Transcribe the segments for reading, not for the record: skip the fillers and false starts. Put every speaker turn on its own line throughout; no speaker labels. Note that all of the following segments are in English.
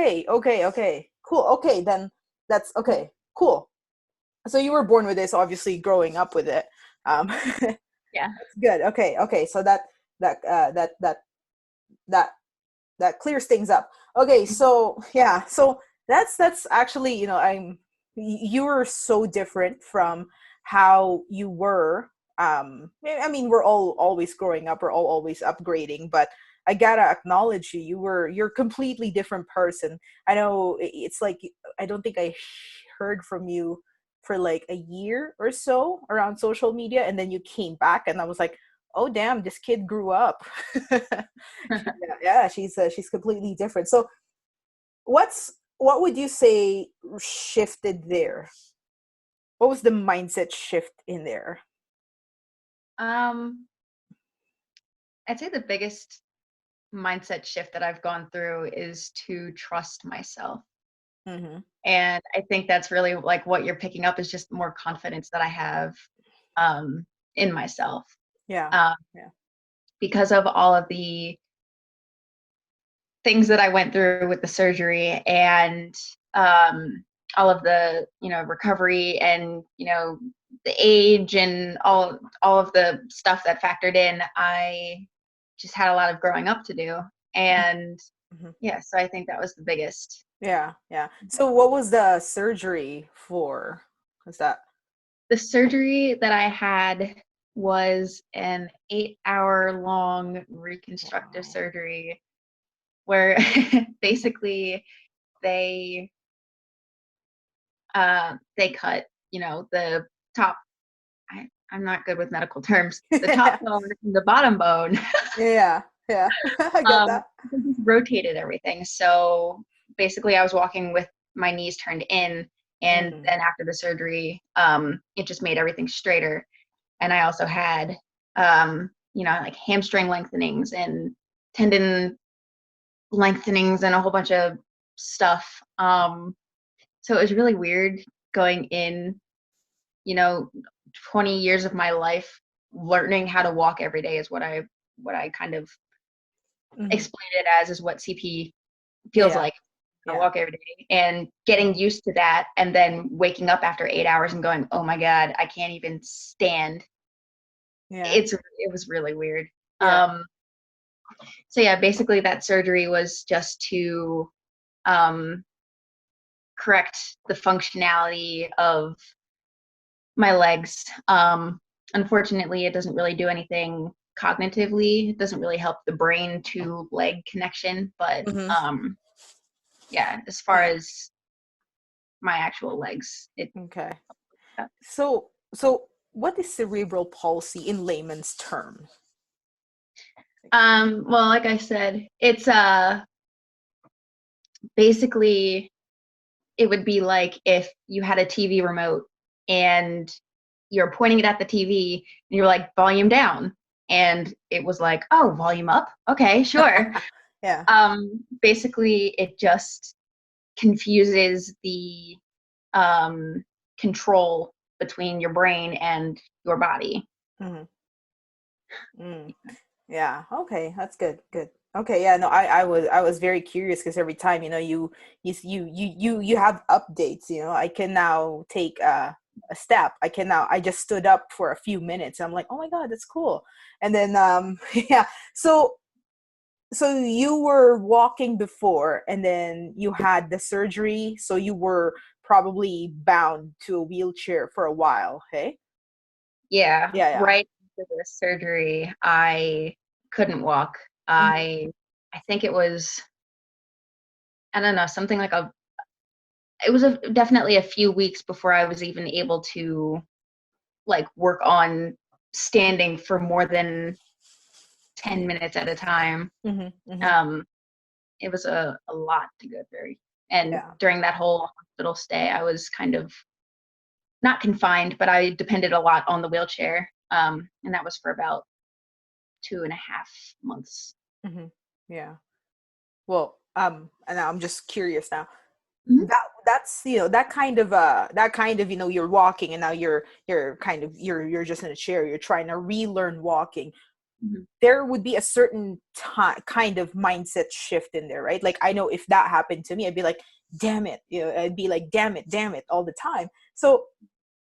Okay. Cool. Okay, then that's okay. Cool. So you were born with this, obviously growing up with it. That's
Yeah.
good. Okay. So that that that clears things up. Okay, so yeah, so that's actually, you were so different from how you were. I mean, we're all always growing up, we're all always upgrading, but I gotta acknowledge you. You're a completely different person. I know it's like I don't think I heard from you for like a year or so around social media, and then you came back, and I was like, oh damn, this kid grew up. Yeah, she's completely different. So what would you say shifted there? What was the mindset shift in there?
Um, I'd say the biggest mindset shift that I've gone through is to trust myself.
Mm-hmm.
And I think that's really like what you're picking up is just more confidence that I have um, in myself.
Yeah.
Um,
Yeah.
because of all of the things that I went through with the surgery and all of the, recovery and, the age and all of the stuff that factored in, I just had a lot of growing up to do. And
Mm-hmm.
yeah, so I think that was the biggest.
Yeah. So what was the surgery for? Was that
The surgery that I had was an 8-hour long reconstructive
wow.
surgery where basically they they cut, the top. I'm not good with medical terms. The top bone and the bottom bone.
Yeah. Yeah. I get that.
They just rotated everything. So basically, I was walking with my knees turned in, and
Mm.
then after the surgery, it just made everything straighter. And I also had, like hamstring lengthenings and tendon lengthenings and a whole bunch of stuff. So it was really weird going in, you know, 20 years of my life learning how to walk every day is what I kind of
Hmm.
explain it as is what CP feels
Yeah.
like. I
Yeah.
walk every day and getting used to that and then waking up after 8 hours and going, oh my God, I can't even stand.
Yeah.
It was really weird.
Yeah.
So yeah, basically that surgery was just to um, correct the functionality of my legs. Unfortunately, it doesn't really do anything cognitively. It doesn't really help the brain to leg connection. But
Hmm.
yeah, as far
Yeah.
as my actual legs, it.
Okay. So what is cerebral palsy in layman's terms?
Well, like I said, it's basically it would be like if you had a TV remote and you're pointing it at the TV and you're like volume down and it was like, oh, volume up, okay, sure.
Yeah.
Basically it just confuses the control between your brain and your body.
Hmm. Mm. Yeah. Okay. That's good. Good. Okay. Yeah. No, I was very curious because every time, you have updates. I can now take a step. I just stood up for a few minutes. I'm like, oh my God, that's cool. And then yeah. So you were walking before, and then you had the surgery. So you were probably bound to a wheelchair for a while. Hey.
Yeah,
Yeah.
right after the surgery, I couldn't walk.
Yeah.
I think it was, I don't know, something like it was definitely a few weeks before I was even able to like work on standing for more than 10 minutes at a time.
Hmm. Hmm.
Um, it was a lot to go through. And
Yeah.
during that whole hospital stay, I was kind of not confined, but I depended a lot on the wheelchair. And that was for about 2.5 months.
Hmm. Yeah. Well, and I'm just curious now.
Mhm.
That's that kind of you're walking, and now you're kind of you're just in a chair. You're trying to relearn walking. there would be a certain kind of mindset shift in there, right? Like I know if that happened to me, I'd be like, damn it, I'd be like, damn it all the time. So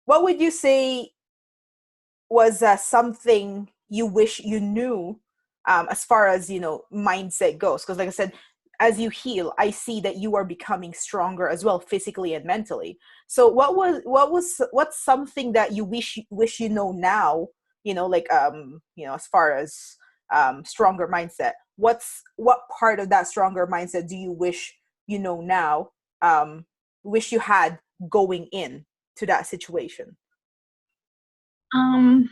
what would you say was something you wish you knew, as far as mindset goes? Because like I said, as you heal, I see that you are becoming stronger as well, physically and mentally. So what's something that you wish you know now, like as far as stronger mindset, what part of that stronger mindset do you wish you know now, wish you had going in to that situation?
Um,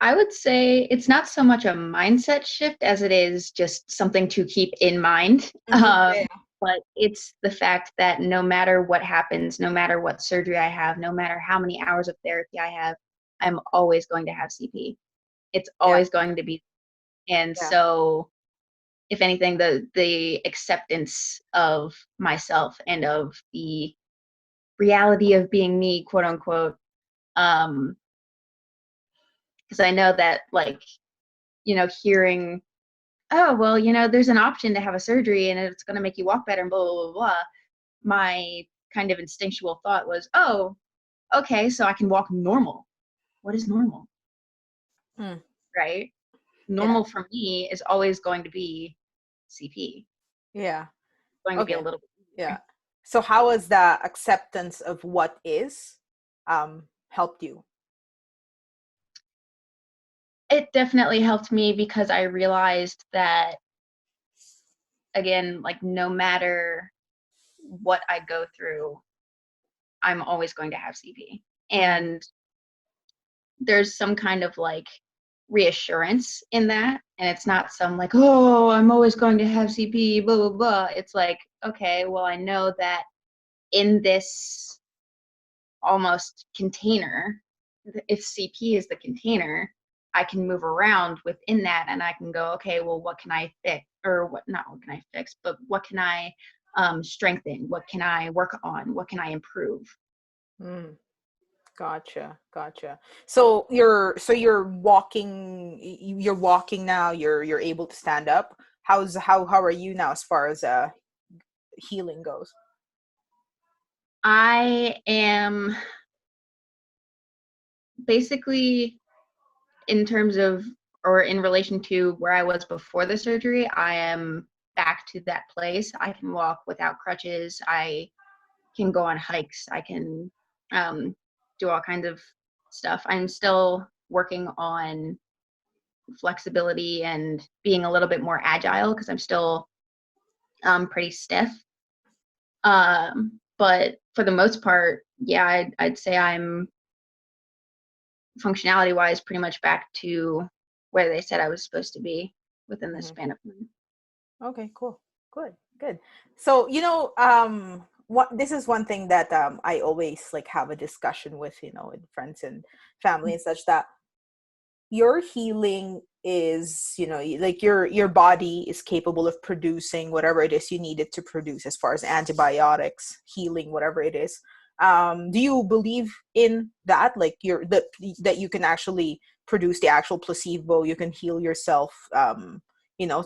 I would say it's not so much a mindset shift as it is just something to keep in mind.
Yeah.
But it's the fact that no matter what happens, no matter what surgery I have, no matter how many hours of therapy I have, I'm always going to have CP. It's
Yeah.
always going to be. And
Yeah.
so, if anything, the acceptance of myself and of the reality of being me, quote unquote, because I know that, like, hearing, oh, well, there's an option to have a surgery and it's going to make you walk better and blah, blah, blah, blah. My kind of instinctual thought was, oh, okay, so I can walk normal. What is normal?
Hmm.
Right?
Yeah.
Normal for me is always going to be CP.
Yeah.
It's going to be a
Okay.
little bit
Yeah.
easier.
So how has the acceptance of what is helped you?
It definitely helped me because I realized that, again, like, no matter what I go through, I'm always going to have CP.
Mm.
And there's some kind of, like, reassurance in that. And it's not some, like, oh, I'm always going to have CP, blah, blah, blah. It's like, okay, well, I know that in this almost container, if CP is the container, I can move around within that and I can go, okay, well, what can I fix? Or what can I fix, but what can I strengthen? What can I work on? What can I improve?
Mm. Gotcha. So you're walking, you're walking now, you're able to stand up. How are you now as far as healing goes?
I am basically, in terms of, or in relation to where I was before the surgery, I am back to that place. I can walk without crutches. I can go on hikes. I can do all kinds of stuff. I'm still working on flexibility and being a little bit more agile because I'm still pretty stiff. But for the most part, yeah, I'd say I'm functionality wise pretty much back to where they said I was supposed to be within the
Hmm.
span of time.
Okay, cool. Good. So, what this is one thing that I always like have a discussion with, with friends and family and such, that your healing is, like your body is capable of producing whatever it is you need it to produce as far as antibiotics, healing, whatever it is. Do you believe in that? Like that you can actually produce the actual placebo, you can heal yourself,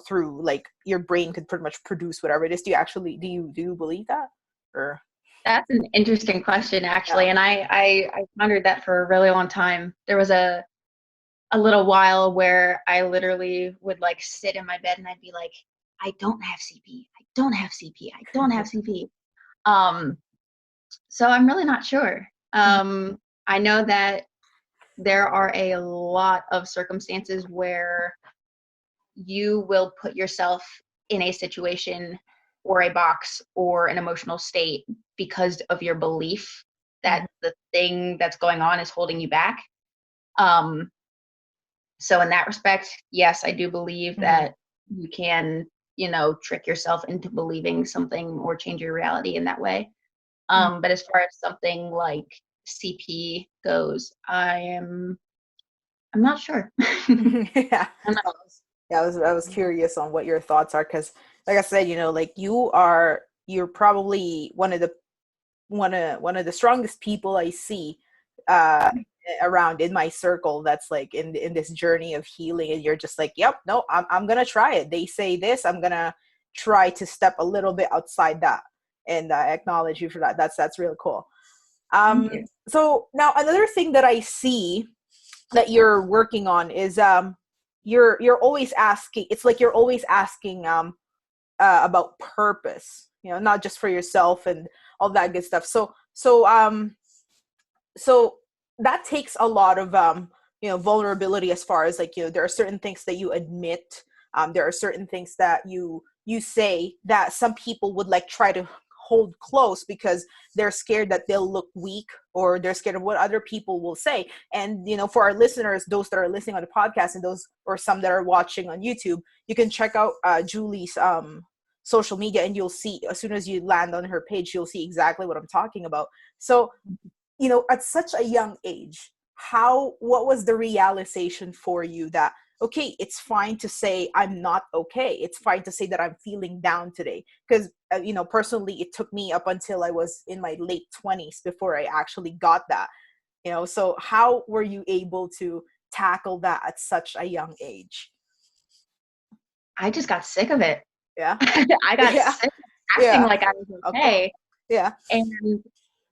through like your brain could pretty much produce whatever it is. Do you believe that? Or
That's an interesting question, actually,
yeah.
and I pondered that for a really long time. There was a little while where I literally would, like, sit in my bed and I'd be like, I don't have CP. I don't have CP. I don't have CP. Um, so I'm really not sure. I know that there are a lot of circumstances where you will put yourself in a situation or a box or an emotional state because of your belief
Mhm.
that the thing that's going on is holding you back. Um, so in that respect, yes, I do believe
Mhm.
that you can, trick yourself into believing something or change your reality in that way.
Mhm.
But as far as something like CP goes, I'm not sure.
Yeah.
I'm not,
Yeah, I was curious on what your thoughts are, because like I said, like you're probably one of the strongest people I see, around in my circle that's like in this journey of healing, and you're just like, yep, no, I'm gonna try it. They say this, I'm gonna try to step a little bit outside that, and I acknowledge you for that. That's really cool.
Thank you.
So now another thing that I see that you're working on is you're always asking, it's like you're always asking about purpose, you know, not just for yourself and all that good stuff. So that takes a lot of you know, vulnerability, as far as like, you know, there are certain things that you admit, there are certain things that you say that some people would like try to hold close because they're scared that they'll look weak, or they're scared of what other people will say. And you know, for our listeners, those that are listening on the podcast, and those, or some that are watching on YouTube, you can check out Julie's social media, and you'll see, as soon as you land on her page, you'll see exactly what I'm talking about. So, you know, at such a young age, what was the realization for you that, okay, it's fine to say I'm not okay, it's fine to say that I'm feeling down today? Because you know, personally, it took me up until I was in my late 20s before I actually got that, you know. So how were you able to tackle that at such a young age?
I just got sick of it.
Yeah.
I got
Yeah.
sick of acting
Yeah.
like I was
Okay.
okay.
Yeah.
And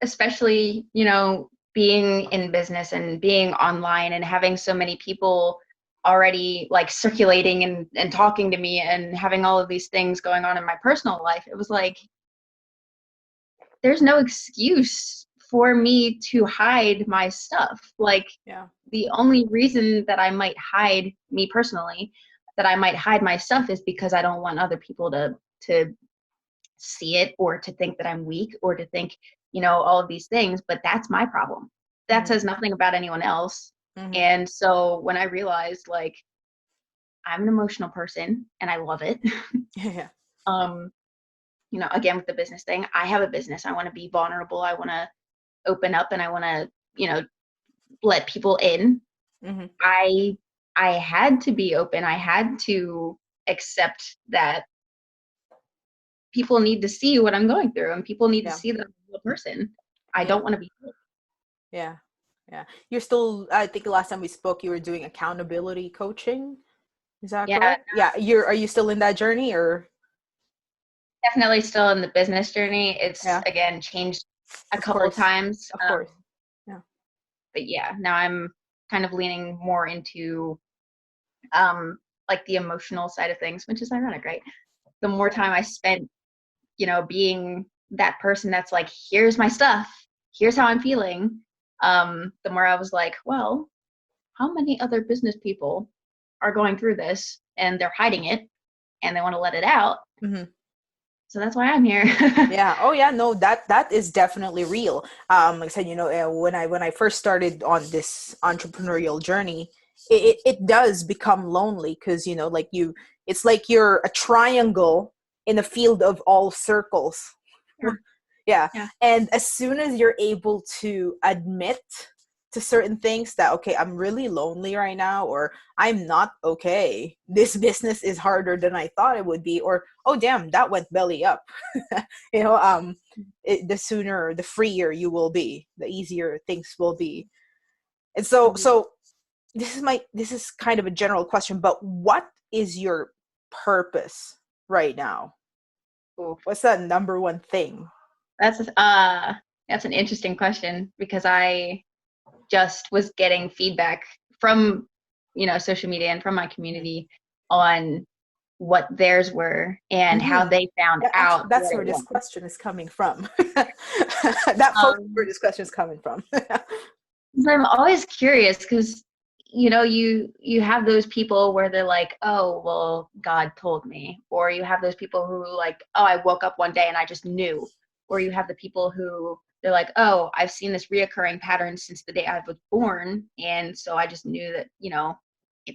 especially, you know, being in business and being online and having so many people already like circulating and talking to me and having all of these things going on in my personal life, it was like, there's no excuse for me to hide my stuff. Like,
Yeah.
the only reason that I might hide me personally, that I might hide my stuff, is because I don't want other people to see it, or to think that I'm weak, or to think, you know, all of these things. But that's my problem. That
Mm-hmm.
says nothing about anyone else.
Mm-hmm.
And so when I realized, like, I'm an emotional person and I love it.
Yeah.
um, you know, again, with the business thing, I have a business. I want to be vulnerable. I want to open up, and I want to, you know, let people in.
Mm-hmm.
I had to be open. I had to accept that people need to see what I'm going through, and people need to
Yeah.
see that I'm a real person. I
Yeah.
don't want to be fake.
Yeah. Yeah. You're still, I think the last time we spoke, you were doing accountability coaching. Is that
Yeah,
correct? Yeah. Are you still in that journey, or?
definitely still in the business journey. It's,
Yeah.
again, changed a
Of
couple of
course.
times.
Of course. Yeah.
But yeah, now I'm kind of leaning more into like the emotional side of things, which is ironic, right? The more time I spent, you know, being that person that's like, here's my stuff, here's how I'm feeling, the more I was like, well, how many other business people are going through this and they're hiding it and they want to let it out?
Mm-hmm.
So that's why I'm here.
Yeah. Oh, yeah. No, that is definitely real. Like I said, you know, when I first started on this entrepreneurial journey, it does become lonely, because you know, like it's like you're a triangle in a field of all circles.
Yeah.
Yeah.
Yeah.
And as soon as you're able to admit to certain things that, okay, I'm really lonely right now, or I'm not okay, this business is harder than I thought it would be, or oh damn, that went belly up. You know, the sooner, the freer you will be, the easier things will be. And so this is kind of a general question, but what is your purpose right now?
Ooh,
What's that number one thing?
that's an interesting question, because I just was getting feedback from, you know, social media and from my community on what theirs were and how
Mm-hmm.
they found
Yeah, actually,
out
that's
what
where
it
this
was.
question is coming from. That post where
Um,
this question is coming from.
I'm always curious, because, you know, you have those people where they're like, oh, well, God told me, or you have those people who like, oh, I woke up one day and I just knew, or you have the people who they're like, oh, I've seen this reoccurring pattern since the day I was born, and so I just knew that, you know,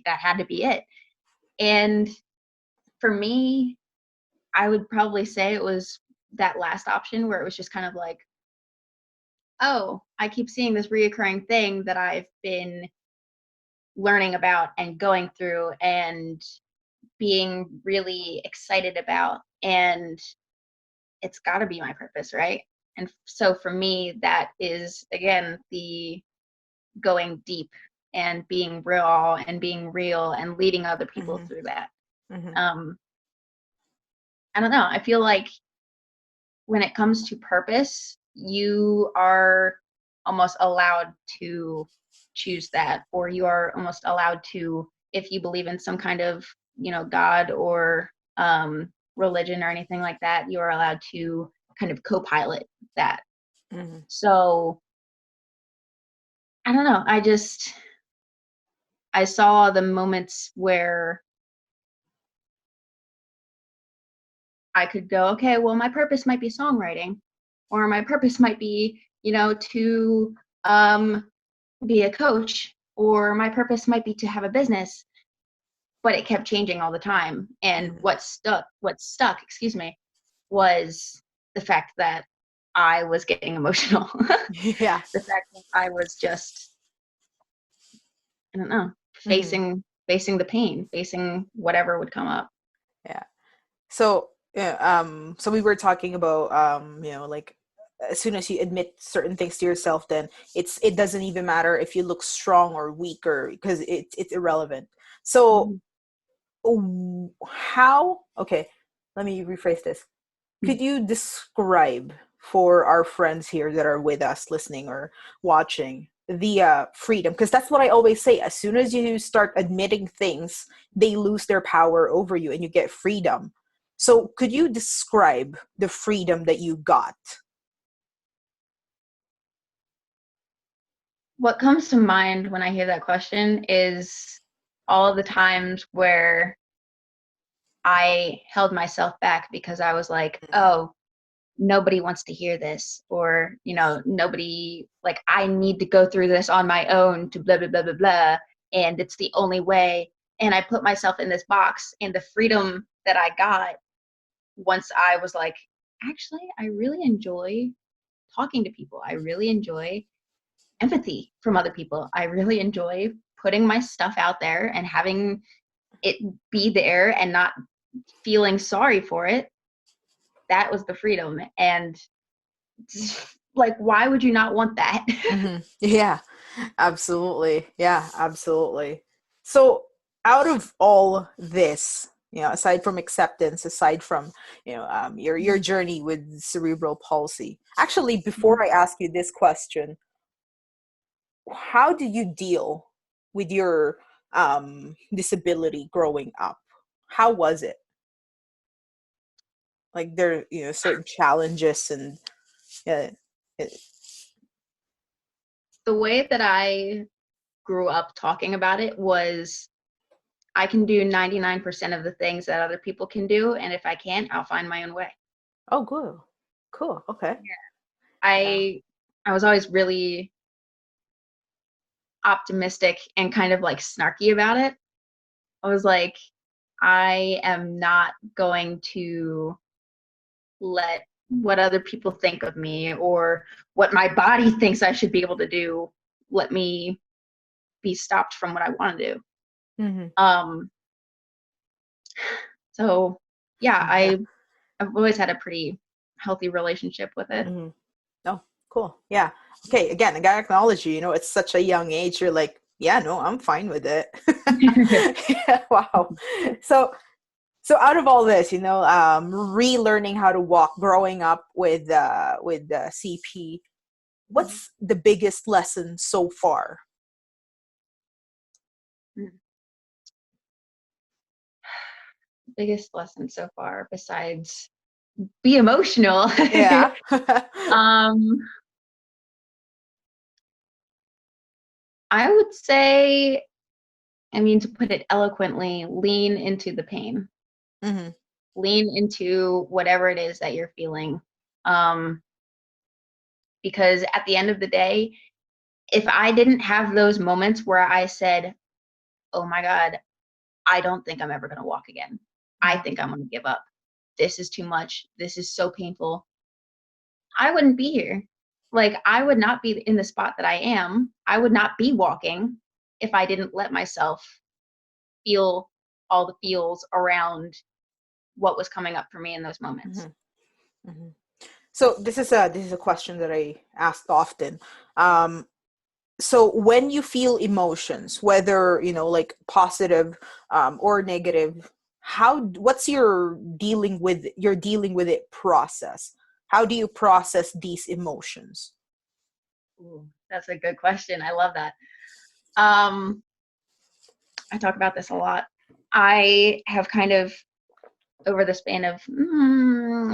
that had to be it. And for me, I would probably say it was that last option, where it was just kind of like, oh, I keep seeing this reoccurring thing that I've been learning about and going through and being really excited about, and it's got to be my purpose, right? And so for me, that is, again, the going deep and being raw and being real and leading other people
Mm-hmm.
through that.
Mm-hmm.
I don't know. I feel like when it comes to purpose, you are almost allowed to choose that, or you are almost allowed to, if you believe in some kind of, God or religion or anything like that, you are allowed to kind of co-pilot that.
Mm-hmm.
So I don't know. I saw the moments where I could go, okay, well, my purpose might be songwriting, or my purpose might be, to be a coach, or my purpose might be to have a business, but it kept changing all the time. And
Mm-hmm.
what stuck, excuse me, was the fact that I was getting emotional.
Yeah.
The fact that I was just, I don't know,
Mm-hmm.
facing the pain, facing whatever would come up.
Yeah. So, yeah, so we were talking about, like as soon as you admit certain things to yourself, then it doesn't even matter if you look strong or weak, or because it's irrelevant. So,
Mhm.
how? Okay, let me rephrase this. Could you describe for our friends here that are with us, listening or watching, the freedom? Because that's what I always say. As soon as you start admitting things, they lose their power over you, and you get freedom. So, could you describe the freedom that you got?
What comes to mind when I hear that question is all of the times where I held myself back because I was like, oh, nobody wants to hear this, or, nobody, like, I need to go through this on my own to blah, blah, blah, blah, blah. And it's the only way. And I put myself in this box, and the freedom that I got once I was like, actually, I really enjoy talking to people. I really enjoy empathy from other people. I really enjoy putting my stuff out there and having it be there and not feeling sorry for it. That was the freedom. And like, why would you not want that?
Mm-hmm. Yeah, absolutely. Yeah, absolutely. So, out of all this, aside from acceptance, aside from, your journey with cerebral palsy, actually, before I ask you this question, how did you deal with your disability growing up? How was it? Like, there, certain challenges, and yeah, it,
The way that I grew up talking about it was, I can do 99% of the things that other people can do. And if I can't, I'll find my own way.
oh, good, cool, okay, yeah.
I was always really optimistic and kind of like snarky about it. I was like, I am not going to let what other people think of me or what my body thinks I should be able to do let me be stopped from what I want to do.
Mm-hmm.
Um, so yeah,
Yeah.
I've always had a pretty healthy relationship with it.
Mm-hmm. Oh, cool. Yeah. Okay. Again, I gotta acknowledge you. It's such a young age. You're like, yeah, no, I'm fine with it. Yeah, wow. So, so out of all this, relearning how to walk, growing up with CP, what's the biggest lesson so far?
Biggest lesson so far, besides be emotional.
Yeah.
um, I would say, I mean, to put it eloquently, lean into the pain.
Mm-hmm.
Lean into whatever it is that you're feeling. Um, because at the end of the day, if I didn't have those moments where I said, oh my God, I don't think I'm ever going to walk again. I think I'm going to give up. This is too much. This is so painful. I wouldn't be here. Like, I would not be in the spot that I am. I would not be walking if I didn't let myself feel all the feels around what was coming up for me in those moments.
Mm-hmm. Mm-hmm. So this is a question that I ask often. Um, so when you feel emotions, whether, like positive or negative, what's your dealing with it process? How do you process these emotions?
Ooh, that's a good question. I love that. I talk about this a lot. I have kind of, over the span of I'm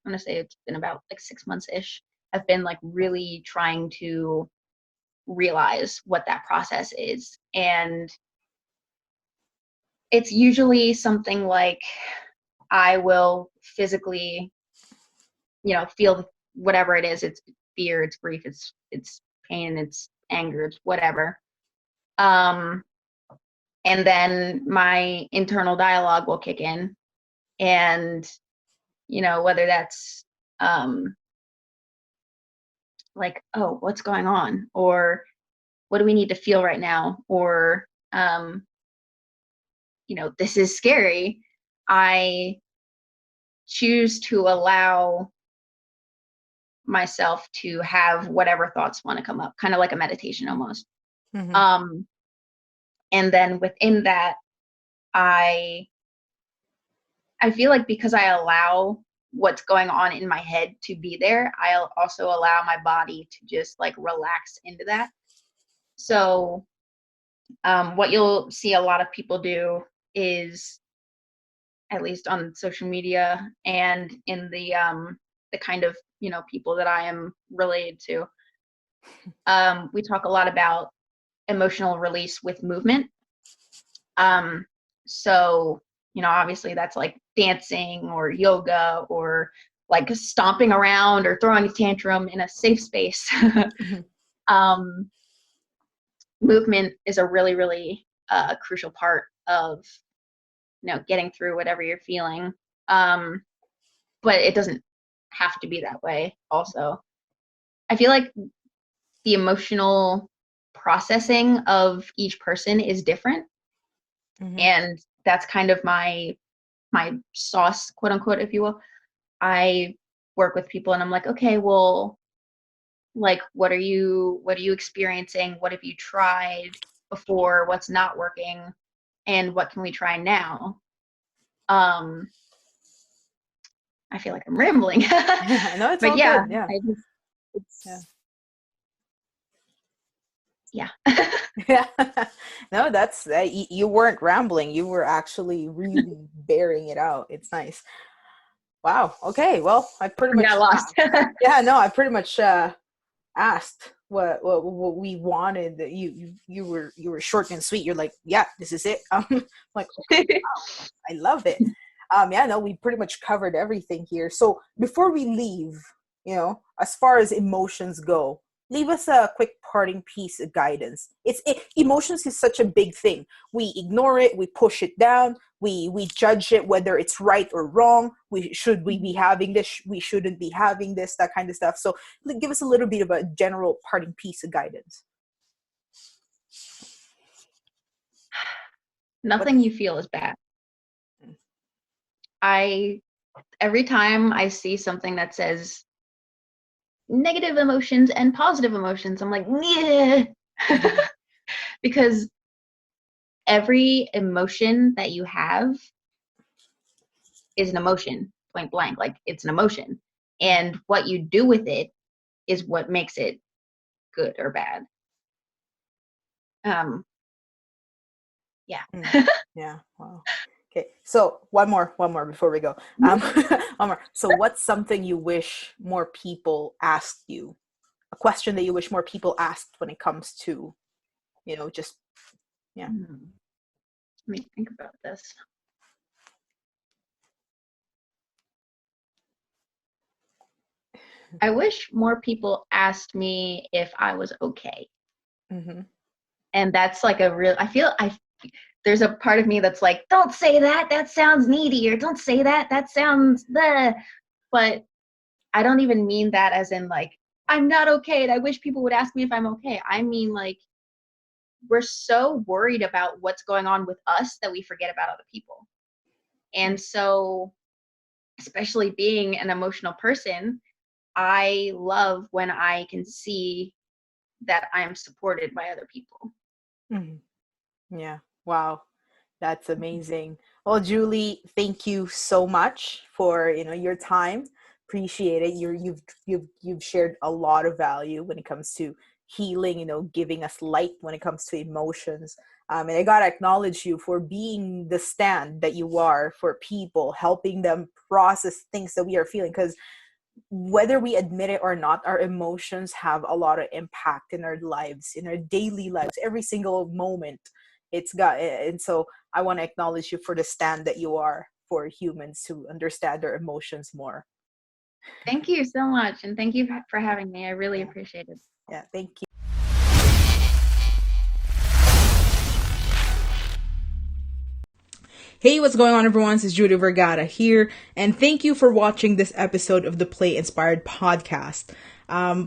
gonna say it's been about like 6 months-ish, I've been like really trying to realize what that process is. And it's usually something like I will physically, feel whatever it is. It's fear, it's grief, it's pain, it's anger, it's whatever. And then my internal dialogue will kick in, and whether that's like, oh, what's going on, or what do we need to feel right now, or this is scary. I choose to allow myself to have whatever thoughts want to come up, kind of like a meditation almost.
Mm-hmm.
And then within that, I feel like because I allow what's going on in my head to be there, I'll also allow my body to just like relax into that. So what you'll see a lot of people do is, at least on social media and in the kind of people that I am related to, we talk a lot about emotional release with movement. So obviously that's like dancing or yoga or like stomping around or throwing a tantrum in a safe space.
Mm-hmm.
Movement is a really, really crucial part of getting through whatever you're feeling. But it doesn't have to be that way also. I feel like the emotional processing of each person is different.
Mm-hmm.
And that's kind of my sauce, quote unquote, if you will. I work with people and I'm like, okay, well, like, what are you experiencing? What have you tried before? What's not working? And what can we try now? I feel like I'm rambling.
No, it's
But
all
yeah,
good. Yeah. Yeah.
it's yeah.
Yeah. No, that's you weren't rambling. You were actually really bearing it out. It's nice. Wow. Okay. Well, I pretty
I
much
got lost.
yeah, no, I pretty much asked what we wanted. That you were short and sweet. You're like, yeah, this is it. Like, okay, I love it. Yeah, no, we pretty much covered everything here. So before we leave, as far as emotions go, leave us a quick parting piece of guidance. Emotions is such a big thing. We ignore it, we push it down, we judge it whether it's right or wrong. We be having this, we shouldn't be having this, that kind of stuff. So give us a little bit of a general parting piece of guidance. What?
Nothing you feel is bad. Every time I see something that says negative emotions and positive emotions, I'm like, yeah. Because every emotion that you have is an emotion, point blank. Like, it's an emotion. And what you do with it is what makes it good or bad. Yeah.
Yeah. Wow. Okay. So one more before we go. One more. So what's something you wish more people asked you? A question that you wish more people asked when it comes to, just, yeah.
Let me think about this. I wish more people asked me if I was okay.
Mm-hmm.
And that's like there's a part of me that's like, don't say that. That sounds needy, or don't say that. That sounds the. But I don't even mean that as in like, I'm not okay and I wish people would ask me if I'm okay. I mean, like, we're so worried about what's going on with us that we forget about other people. And so, especially being an emotional person, I love when I can see that I am supported by other people.
Yeah. Wow. That's amazing. Well, Julie, thank you so much for, your time. Appreciate it. You've shared a lot of value when it comes to healing, giving us light when it comes to emotions. And I gotta acknowledge you for being the stand that you are for people, helping them process things that we are feeling. Because whether we admit it or not, our emotions have a lot of impact in our lives, in our daily lives, every single moment. And so I want to acknowledge you for the stand that you are for humans to understand their emotions more.
Thank you so much. And thank you for having me. I really appreciate it.
Yeah, thank you. Hey, what's going on, everyone? This is Judith Vergara here, and thank you for watching this episode of the Play Inspired podcast.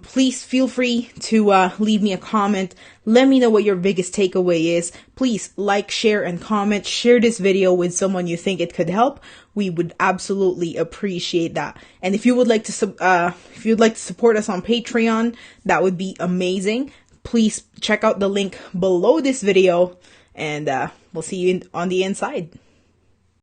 Please feel free to leave me a comment. Let me know what your biggest takeaway is. Please like, share, and comment. Share this video with someone you think it could help. We would absolutely appreciate that. And if you would like to support us on Patreon, that would be amazing. Please check out the link below this video, and we'll see you on the inside.